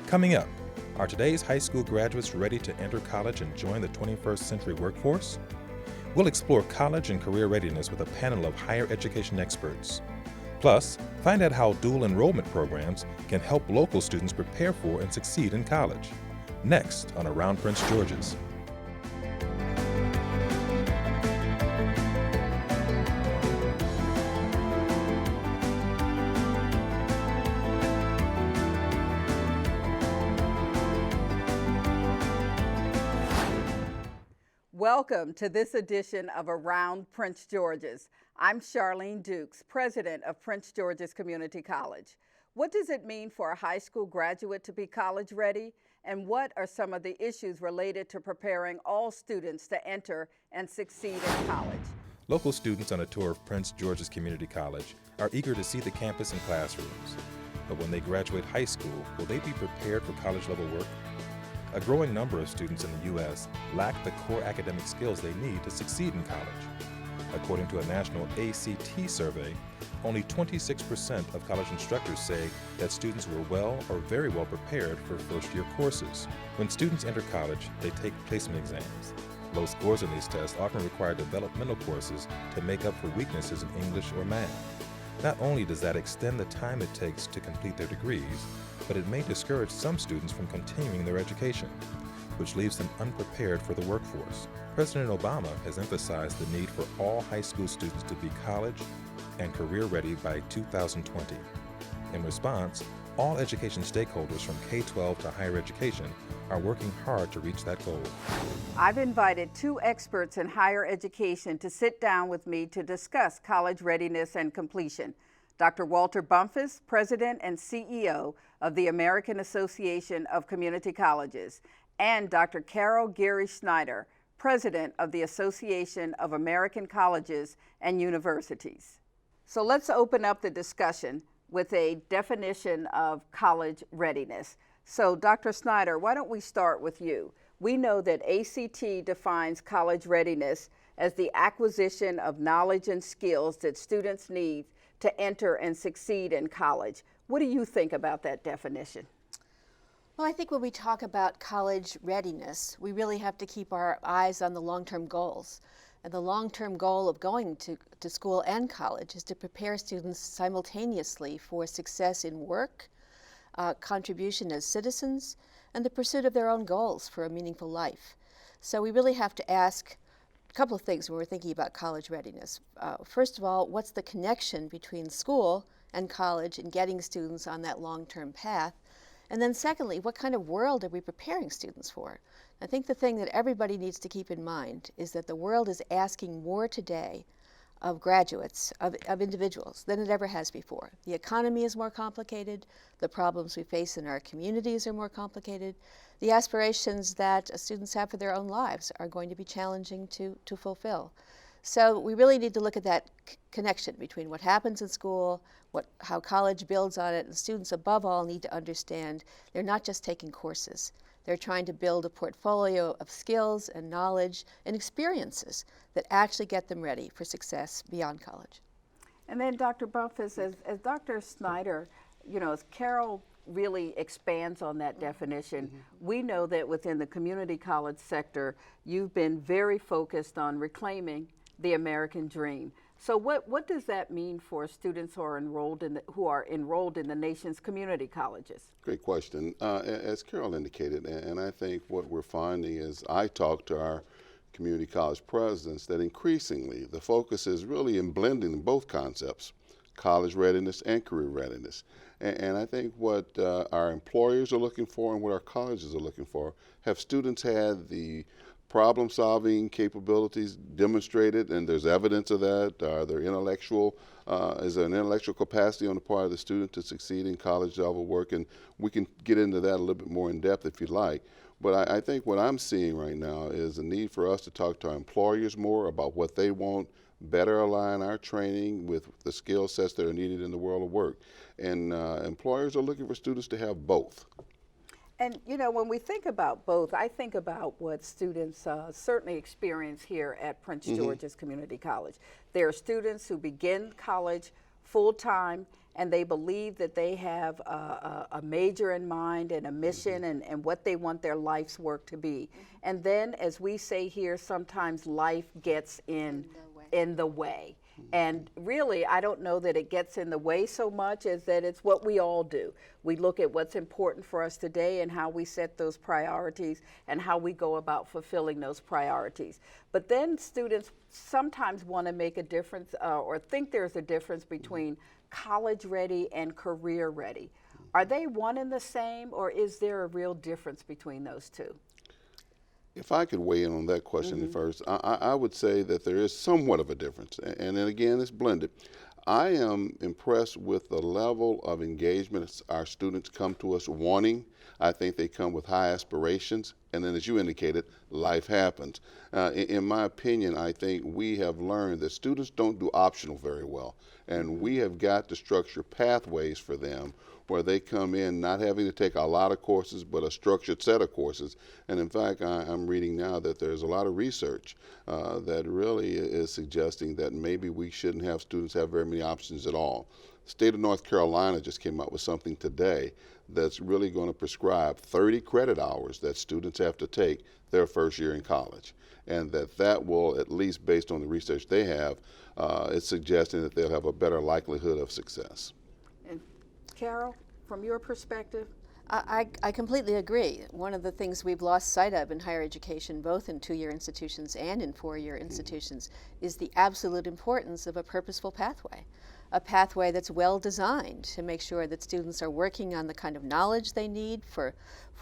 Coming up, are today's high school graduates ready to enter college and join the 21st century workforce? We'll explore college and career readiness with a panel of higher education experts. Plus, find out how dual enrollment programs can help local students prepare for and succeed in college. Next on Around Prince George's. Welcome to this edition of Around Prince George's. I'm Charlene Dukes, president of Prince George's Community College. What does it mean for a high school graduate to be college ready? And what are some of the issues related to preparing all students to enter and succeed in college? Local students on a tour of Prince George's Community College are eager to see the campus and classrooms. But when they graduate high school, will they be prepared for college-level work? A growing number of students in the U.S. lack the core academic skills they need to succeed in college. According to a national ACT survey, only 26% of college instructors say that students were well or very well prepared for first-year courses. When students enter college, they take placement exams. Low scores on these tests often require developmental courses to make up for weaknesses in English or math. Not only does that extend the time it takes to complete their degrees, but it may discourage some students from continuing their education, which leaves them unprepared for the workforce. President Obama has emphasized the need for all high school students to be college and career ready by 2020. In response, all education stakeholders from K-12 to higher education are working hard to reach that goal. I've invited two experts in higher education to sit down with me to discuss college readiness and completion. Dr. Walter Bumpus, President and CEO of the American Association of Community Colleges, and Dr. Carol Geary Schneider, President of the Association of American Colleges and Universities. So let's open up the discussion with a definition of college readiness. So Dr. Schneider, why don't we start with you? We know that ACT defines college readiness as the acquisition of knowledge and skills that students need to enter and succeed in college. What do you think about that definition? Well, I think when we talk about college readiness, we really have to keep our eyes on the long-term goals. And the long-term goal of going to school and college is to prepare students simultaneously for success in work, contribution as citizens, and the pursuit of their own goals for a meaningful life. So we really have to ask a couple of things when we're thinking about college readiness. First of all, what's the connection between school and college and getting students on that long-term path? And then secondly, what kind of world are we preparing students for? I think the thing that everybody needs to keep in mind is that the world is asking more today of graduates, of individuals, than it ever has before. The economy is more complicated. The problems we face in our communities are more complicated. The aspirations that students have for their own lives are going to be challenging to fulfill. So we really need to look at that connection between what happens in school, how college builds on it, and students above all need to understand they're not just taking courses. They're trying to build a portfolio of skills and knowledge and experiences that actually get them ready for success beyond college. And then Dr. Bumpus, as Dr. Schneider, as Carol really expands on that definition, we know that within the community college sector, you've been very focused on reclaiming the American dream. So what does that mean for students who are enrolled in the nation's community colleges? Great question. As Carol indicated, and I think what we're finding is I talk to our community college presidents that increasingly the focus is really in blending both concepts, college readiness and career readiness. And I think what our employers are looking for and what our colleges are looking for, have students had the problem-solving capabilities demonstrated, and there's evidence of that? Is there an intellectual capacity on the part of the student to succeed in college-level work? And we can get into that a little bit more in depth if you'd like. But I think what I'm seeing right now is a need for us to talk to our employers more about what they want, better align our training with the skill sets that are needed in the world of work. And employers are looking for students to have both. And when we think about both, I think about what students certainly experience here at Prince George's Community College. There are students who begin college full-time and they believe that they have a major in mind and a mission and what they want their life's work to be. And then, as we say here, sometimes life gets in the way. And really, I don't know that it gets in the way so much as that it's what we all do. We look at what's important for us today and how we set those priorities and how we go about fulfilling those priorities. But then students sometimes want to make a difference or think there's a difference between college ready and career ready. Are they one and the same, or is there a real difference between those two? If I could weigh in on that question first, I would say that there is somewhat of a difference, and then again, it's blended. I am impressed with the level of engagement our students come to us wanting. I think they come with high aspirations, and then as you indicated, life happens. In my opinion, I think we have learned that students don't do optional very well, and we have got to structure pathways for them where they come in not having to take a lot of courses, but a structured set of courses. And in fact, I'm reading now that there's a lot of research that really is suggesting that maybe we shouldn't have students have very many options at all. The state of North Carolina just came out with something today that's really going to prescribe 30 credit hours that students have to take their first year in college. And that will, at least based on the research they have, it's suggesting that they'll have a better likelihood of success. Carol, from your perspective? I completely agree. One of the things we've lost sight of in higher education, both in two-year institutions and in four-year institutions, is the absolute importance of a purposeful pathway. A pathway that's well designed to make sure that students are working on the kind of knowledge they need for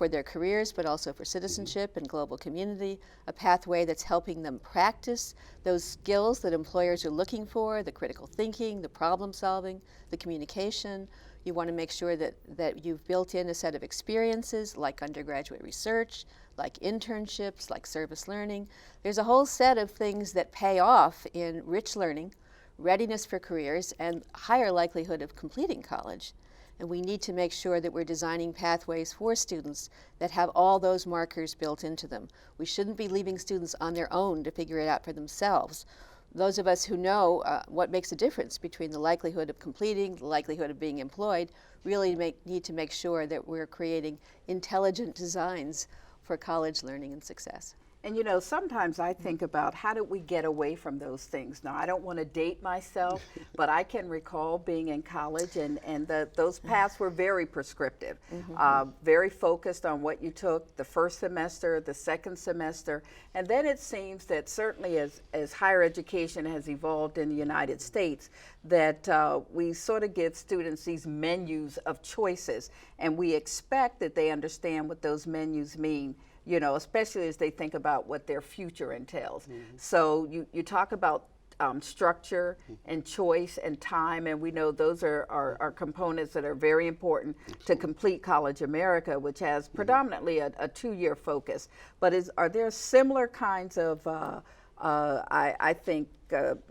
their careers, but also for citizenship and global community. A pathway that's helping them practice those skills that employers are looking for, the critical thinking, the problem solving, the communication. You want to make sure that you've built in a set of experiences like undergraduate research, like internships, like service learning. There's a whole set of things that pay off in rich learning, readiness for careers, and higher likelihood of completing college. And we need to make sure that we're designing pathways for students that have all those markers built into them. We shouldn't be leaving students on their own to figure it out for themselves. Those of us who know what makes a difference between the likelihood of completing, the likelihood of being employed, really need to make sure that we're creating intelligent designs for college learning and success. And you know, sometimes I think about how did we get away from those things? Now, I don't want to date myself, but I can recall being in college and those paths were very prescriptive, very focused on what you took the first semester, the second semester. And then it seems that certainly as higher education has evolved in the United States, that we sort of give students these menus of choices, and we expect that they understand what those menus mean, you know, especially as they think about what their future entails. So you talk about structure and choice and time, and we know those are components that are very important to complete College America, which has predominantly a two-year focus. But are there similar kinds of, I think,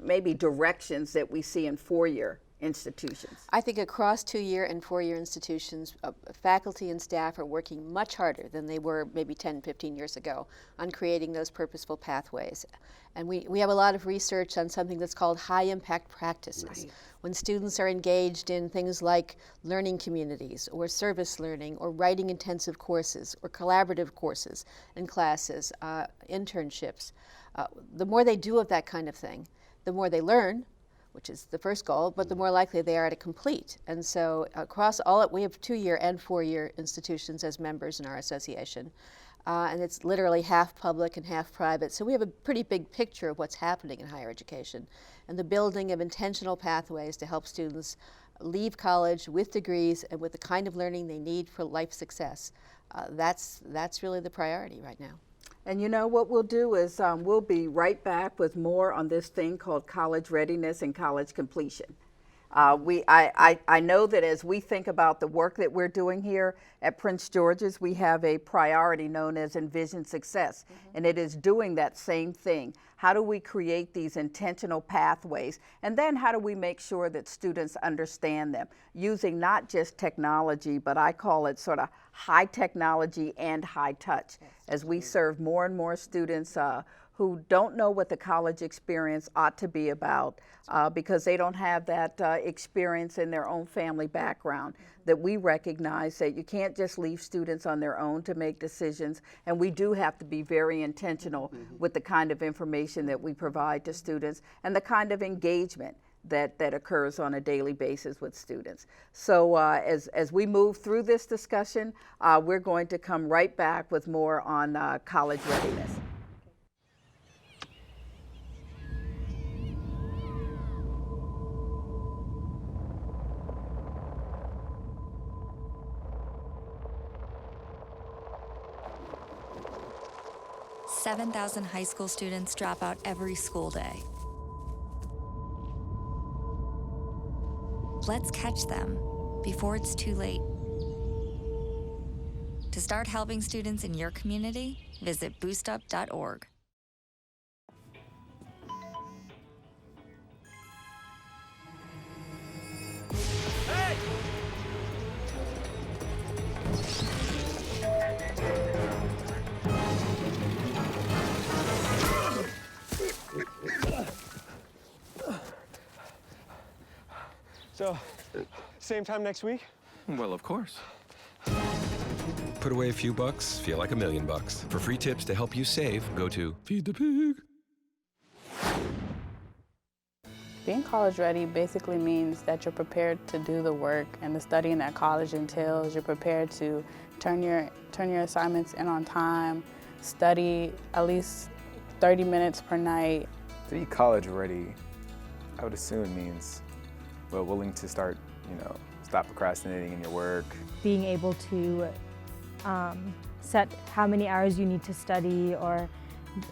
maybe directions that we see in four-year institutions? I think across two-year and four-year institutions, faculty and staff are working much harder than they were maybe 10, 15 years ago on creating those purposeful pathways. And we have a lot of research on something that's called high-impact practices. Right. When students are engaged in things like learning communities or service learning or writing intensive courses or collaborative courses and classes, internships, the more they do of that kind of thing, the more they learn, which is the first goal, but the more likely they are to complete. And so across we have two-year and four-year institutions as members in our association. And it's literally half public and half private. So we have a pretty big picture of what's happening in higher education and the building of intentional pathways to help students leave college with degrees and with the kind of learning they need for life success. That's really the priority right now. And you know what we'll do is we'll be right back with more on this thing called college readiness and college completion. I know that as we think about the work that we're doing here at Prince George's, we have a priority known as Envision Success, and it is doing that same thing. How do we create these intentional pathways? And then how do we make sure that students understand them using not just technology, but I call it sort of high technology and high touch, as we serve more and more students who don't know what the college experience ought to be about because they don't have that experience in their own family background, that we recognize that you can't just leave students on their own to make decisions, and we do have to be very intentional with the kind of information that we provide to students and the kind of engagement that occurs on a daily basis with students. So as we move through this discussion, we're going to come right back with more on college readiness. Seven 7,000 high school students drop out every school day. Let's catch them before it's too late. To start helping students in your community, visit boostup.org. So, same time next week? Well, of course. Put away a few bucks, feel like $1 million. For free tips to help you save, go to Feed the Pig. Being college ready basically means that you're prepared to do the work and the studying that college entails. You're prepared to turn your assignments in on time, study at least 30 minutes per night. To be college ready, I would assume means willing to start, stop procrastinating in your work. Being able to set how many hours you need to study, or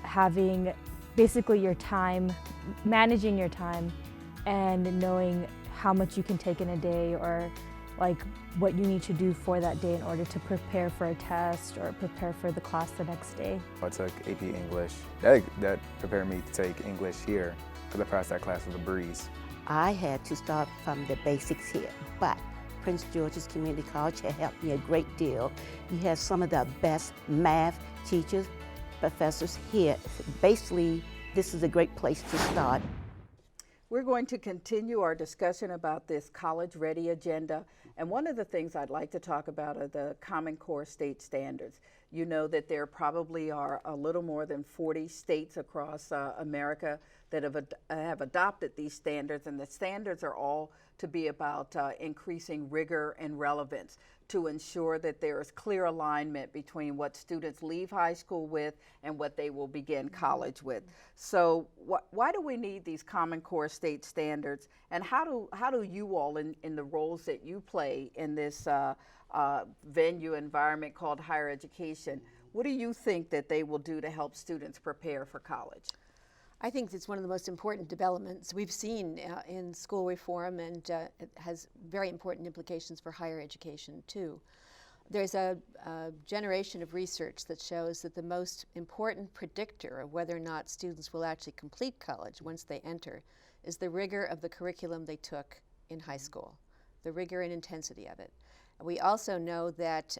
having basically your time, managing your time and knowing how much you can take in a day, or like what you need to do for that day in order to prepare for a test or prepare for the class the next day. I took AP English. That prepared me to take English here because I passed that class with a breeze. I had to start from the basics here, but Prince George's Community College has helped me a great deal. You have some of the best math teachers, professors here. Basically, this is a great place to start. We're going to continue our discussion about this college ready agenda, and one of the things I'd like to talk about are the Common Core state standards. You know that there probably are a little more than 40 states across America that have adopted these standards, and the standards are all to be about increasing rigor and relevance to ensure that there is clear alignment between what students leave high school with and what they will begin college with. So why do we need these Common Core state standards, and how do you all in the roles that you play in this venue environment called higher education, what do you think that they will do to help students prepare for college? I think it's one of the most important developments we've seen in school reform, and it has very important implications for higher education too. There's a generation of research that shows that the most important predictor of whether or not students will actually complete college once they enter is the rigor of the curriculum they took in high school, the rigor and intensity of it. We also know that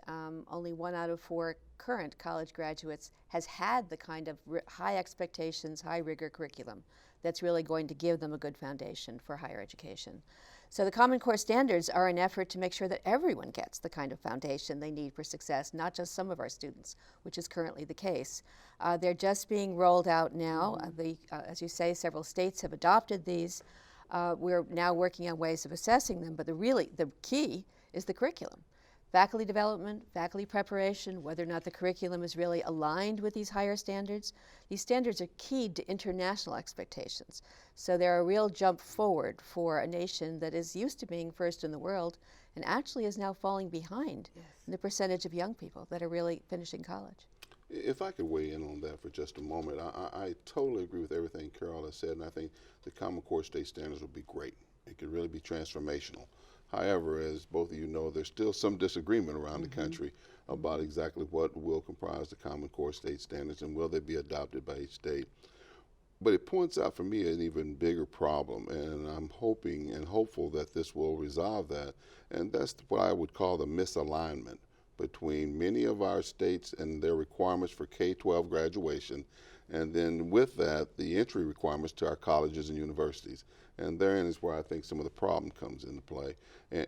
only 1 out of 4 current college graduates has had the kind of high expectations, high rigor curriculum that's really going to give them a good foundation for higher education. So the Common Core standards are an effort to make sure that everyone gets the kind of foundation they need for success, not just some of our students, which is currently the case. They're just being rolled out now. As you say, several states have adopted these. We're now working on ways of assessing them, but the key is the curriculum. Faculty development, faculty preparation, whether or not the curriculum is really aligned with these higher standards. These standards are keyed to international expectations. So they're a real jump forward for a nation that is used to being first in the world and actually is now falling behind in the percentage of young people that are really finishing college. If I could weigh in on that for just a moment, I totally agree with everything Carol has said, and I think the Common Core state standards would be great. It could really be transformational. However, as both of you know, there's still some disagreement around the country about exactly what will comprise the Common Core state standards and will they be adopted by each state. But it points out for me an even bigger problem, and I'm hoping and hopeful that this will resolve that, and that's what I would call the misalignment between many of our states and their requirements for K-12 graduation And then with that, the entry requirements to our colleges and universities. And therein is where I think some of the problem comes into play.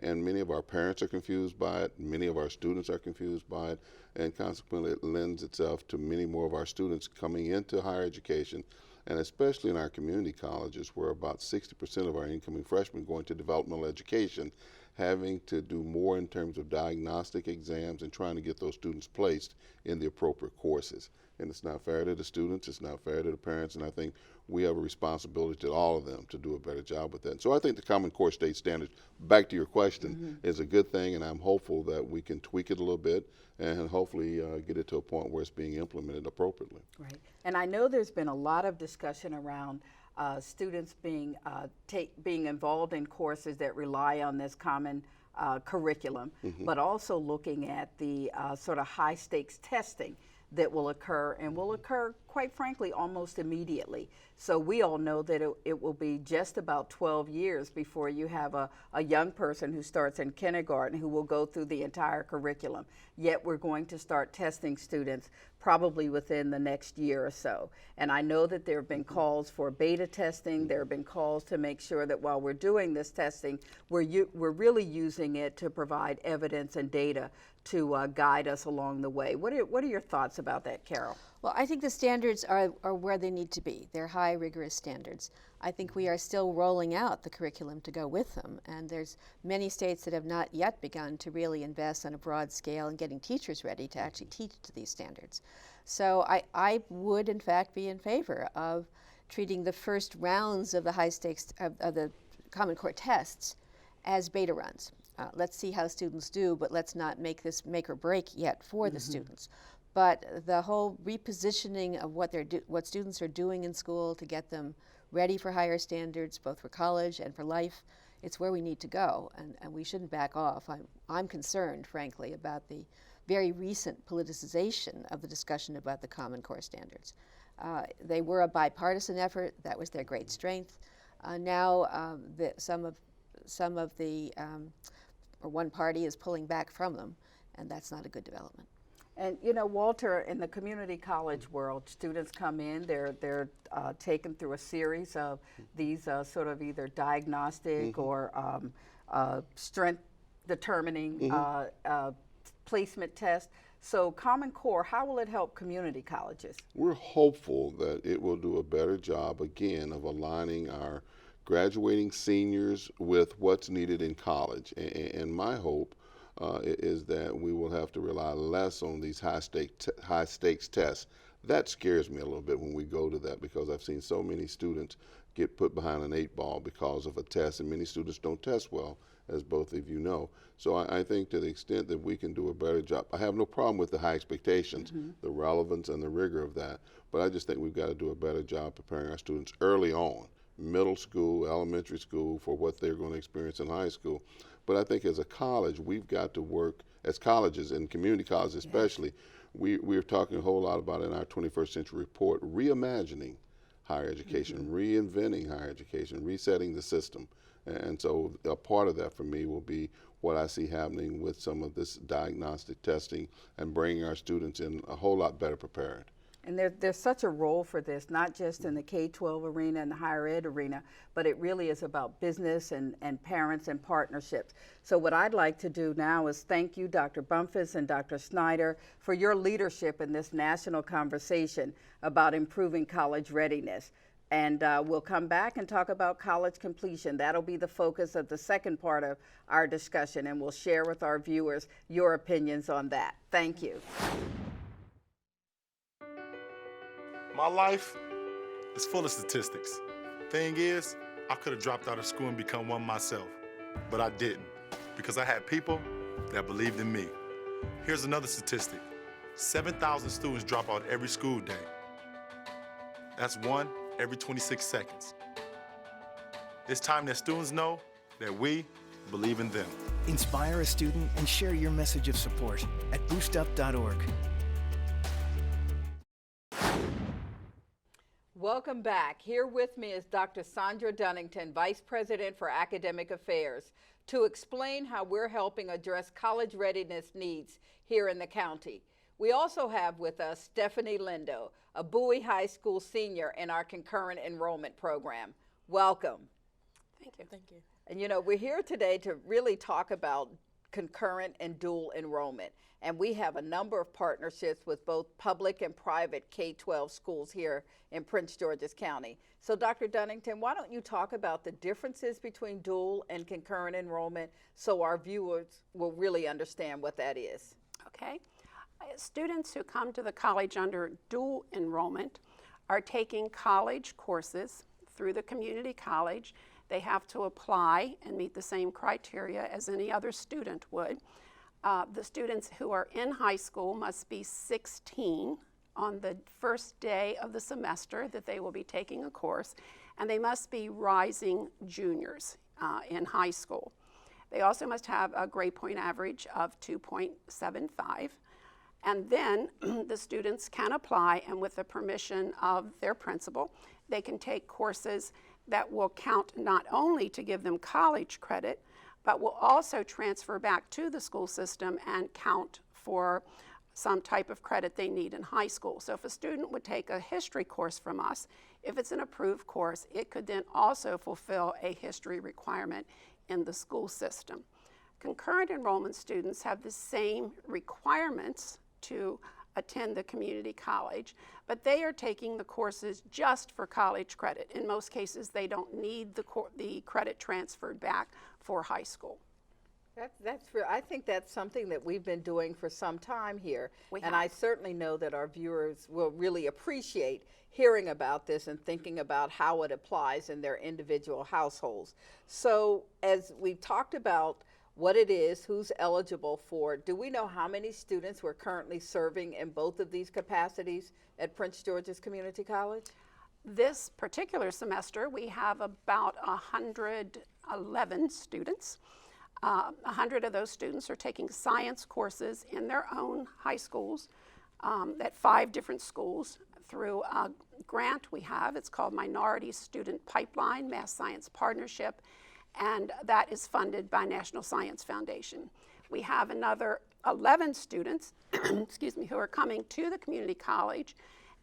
And many of our parents are confused by it, many of our students are confused by it, and consequently it lends itself to many more of our students coming into higher education, and especially in our community colleges where about 60% of our incoming freshmen go into developmental education, having to do more in terms of diagnostic exams and trying to get those students placed in the appropriate courses. And it's not fair to the students, it's not fair to the parents, and I think we have a responsibility to all of them to do a better job with that. And so I think the Common Core State Standards, back to your question, is a good thing, and I'm hopeful that we can tweak it a little bit and hopefully get it to a point where it's being implemented appropriately. Right. And I know there's been a lot of discussion around students being involved in courses that rely on this common curriculum, but also looking at the sort of high stakes testing that will occur, and will occur, quite frankly, almost immediately. So we all know that it will be just about 12 years before you have a young person who starts in kindergarten who will go through the entire curriculum. Yet we're going to start testing students probably within the next year or so. And I know that there have been calls for beta testing. There have been calls to make sure that while we're doing this testing, we're really using it to provide evidence and data to guide us along the way. What are your thoughts about that, Carol? Well, I think the standards are where they need to be. They're high, rigorous standards. I think we are still rolling out the curriculum to go with them, and there's many states that have not yet begun to really invest on a broad scale in getting teachers ready to actually teach to these standards. So I would, in fact, be in favor of treating the first rounds of the high stakes, of the Common Core tests as beta runs. Let's see how students do, but let's not make this make or break yet for the students. But the whole repositioning of what students are doing in school to get them ready for higher standards, both for college and for life, it's where we need to go, and we shouldn't back off. I'm concerned, frankly, about the very recent politicization of the discussion about the Common Core standards. They were a bipartisan effort. That was their great strength. Now some of the or one party is pulling back from them, and that's not a good development. And you know, Walter, in the community college world, students come in, they're taken through a series of these sort of either diagnostic or strength determining placement tests. So Common Core, how will it help community colleges? We're hopeful that it will do a better job, again, of aligning our graduating seniors with what's needed in college. And my hope is that we will have to rely less on these high stakes tests. That scares me a little bit when we go to that, because I've seen so many students get put behind an 8-ball because of a test, and many students don't test well, as both of you know. So I think to the extent that we can do a better job, I have no problem with the high expectations, the relevance and the rigor of that, but I just think we've got to do a better job preparing our students early on, middle school, elementary school, for what they're going to experience in high school. But I think as a college, we've got to work, as colleges and community colleges especially, we're talking a whole lot about in our 21st century report, reimagining higher education, reinventing higher education, resetting the system. And so a part of that for me will be what I see happening with some of this diagnostic testing and bringing our students in a whole lot better prepared. And there's such a role for this, not just in the K-12 arena and the higher ed arena, but it really is about business and parents and partnerships. So what I'd like to do now is thank you, Dr. Bumpus and Dr. Snyder, for your leadership in this national conversation about improving college readiness. And we'll come back and talk about college completion. That'll be the focus of the second part of our discussion, and we'll share with our viewers your opinions on that. Thank you. My life is full of statistics. Thing is, I could have dropped out of school and become one myself, but I didn't, because I had people that believed in me. Here's another statistic. 7,000 students drop out every school day. That's one every 26 seconds. It's time that students know that we believe in them. Inspire a student and share your message of support at boostup.org. Welcome back. Here with me is Dr. Sandra Dunnington, Vice President for Academic Affairs, to explain how we're helping address college readiness needs here in the county. We also have with us Stephanie Lindo, a Bowie High School senior in our concurrent enrollment program. Welcome. Thank you. Thank you. And you know, we're here today to really talk about concurrent and dual enrollment. And we have a number of partnerships with both public and private K-12 schools here in Prince George's County. So Dr. Dunnington, why don't you talk about the differences between dual and concurrent enrollment so our viewers will really understand what that is? Okay. Students who come to the college under dual enrollment are taking college courses through the community college. They have to apply and meet the same criteria as any other student would. The students who are in high school must be 16 on the first day of the semester that they will be taking a course, and they must be rising juniors in high school. They also must have a grade point average of 2.75. And then the students can apply, and with the permission of their principal, they can take courses that will count not only to give them college credit, but will also transfer back to the school system and count for some type of credit they need in high school. So if a student would take a history course from us, if it's an approved course, it could then also fulfill a history requirement in the school system. Concurrent enrollment students have the same requirements to attend the community college, but they are taking the courses just for college credit. In most cases, they don't need the credit transferred back for high school. I think that's something that we've been doing for some time here, and I certainly know that our viewers will really appreciate hearing about this and thinking about how it applies in their individual households. So as we've talked about what it is, who's eligible for it, do we know how many students we're currently serving in both of these capacities at Prince George's Community College? This particular semester, we have about 111 students. 100 of those students are taking science courses in their own high schools at 5 different schools through a grant we have. It's called Minority Student Pipeline, Mass Science Partnership, and that is funded by National Science Foundation. We have another 11 students excuse me, who are coming to the community college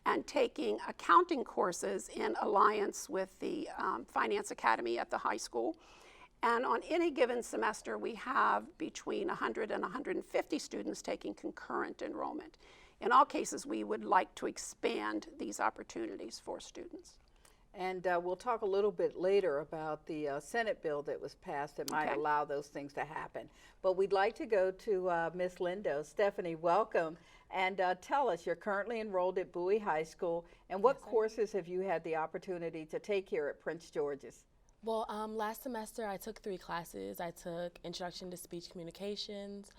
and taking accounting courses in alliance with the Finance Academy at the high school. And on any given semester, we have between 100 and 150 students taking concurrent enrollment. In all cases, we would like to expand these opportunities for students. And we'll talk a little bit later about the Senate bill that was passed that might allow those things to happen. But we'd like to go to Ms. Lindo. Stephanie, welcome. And tell us, you're currently enrolled at Bowie High School, and what courses have you had the opportunity to take here at Prince George's? Well, last semester I took 3 classes. I took Introduction to Speech Communications,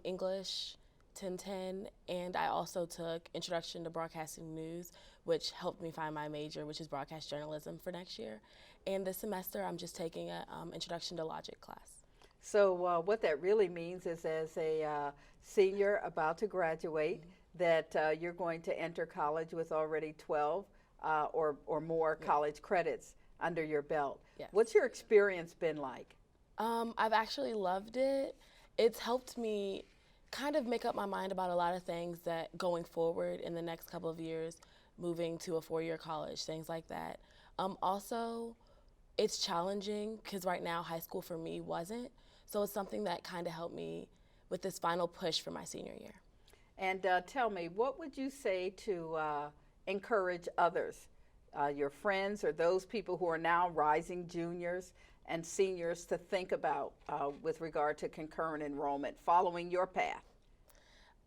English 1010, and I also took Introduction to Broadcasting News, which helped me find my major, which is broadcast journalism for next year. And this semester I'm just taking an Introduction to Logic class. So what that really means is, as a senior about to graduate, that you're going to enter college with already 12 or more college credits under your belt. Yes. What's your experience been like? I've actually loved it. It's helped me kind of make up my mind about a lot of things that going forward in the next couple of years, moving to a 4-year college, things like that. Also, it's challenging because right now high school for me wasn't. So it's something that kind of helped me with this final push for my senior year. And tell me, what would you say to encourage others, your friends or those people who are now rising juniors and seniors, to think about with regard to concurrent enrollment, following your path?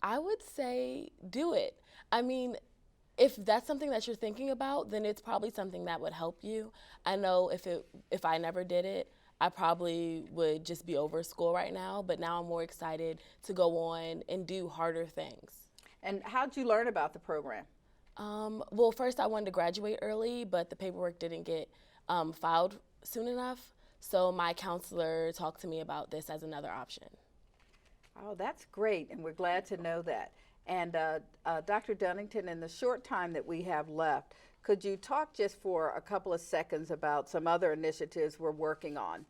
I would say do it. I mean, if that's something that you're thinking about, then it's probably something that would help you. I know if I never did it, I probably would just be over school right now, but now I'm more excited to go on and do harder things. And how'd you learn about the program? Well, first I wanted to graduate early, but the paperwork didn't get filed soon enough. So my counselor talked to me about this as another option. Oh, that's great, and we're glad to know that. And Dr. Dunnington, in the short time that we have left, could you talk just for a couple of seconds about some other initiatives we're working on?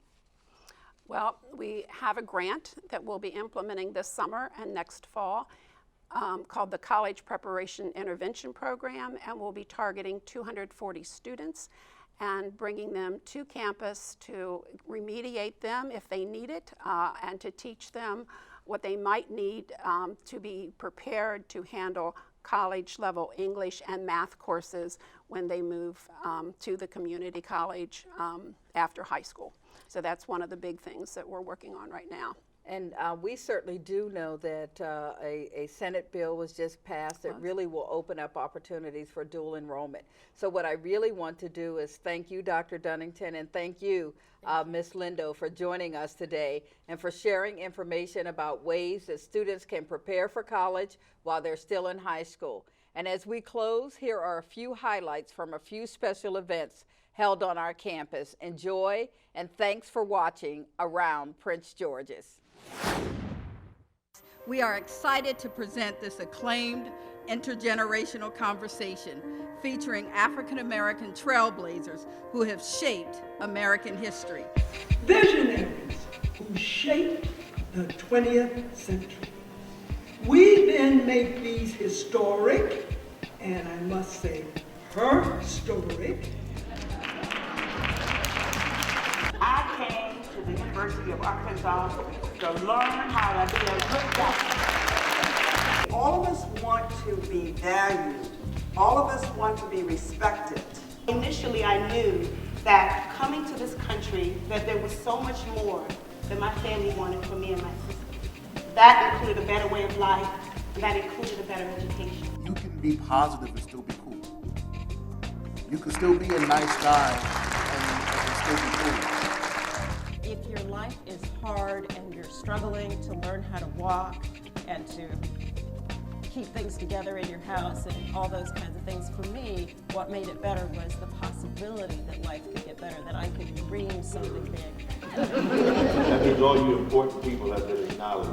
Well, we have a grant that we'll be implementing this summer and next fall. called the College Preparation Intervention Program, and we'll be targeting 240 students and bringing them to campus to remediate them if they need it, and to teach them what they might need to be prepared to handle college-level English and math courses when they move to the community college after high school. So that's one of the big things that we're working on right now. And we certainly do know that a Senate bill was just passed that really will open up opportunities for dual enrollment. So what I really want to do is thank you, Dr. Dunnington, and thank you, Ms. Lindo, for joining us today and for sharing information about ways that students can prepare for college while they're still in high school. And as we close, here are a few highlights from a few special events held on our campus. Enjoy, and thanks for watching Around Prince George's. We are excited to present this acclaimed intergenerational conversation featuring African-American trailblazers who have shaped American history. Visionaries who shaped the 20th century. We then make these historic, and I must say, historic. I came to the University of Arkansas to learn how to be a good doctor. All of us want to be valued. All of us want to be respected. Initially, I knew that coming to this country, that there was so much more that my family wanted for me and my sister. That included a better way of life, and that included a better education. You can be positive and still be cool. You can still be a nice guy and still be cool. If your life is hard and you're struggling to learn how to walk and to keep things together in your house and all those kinds of things, for me, what made it better was the possibility that life could get better, that I could dream something big. That means all you important people have been acknowledged.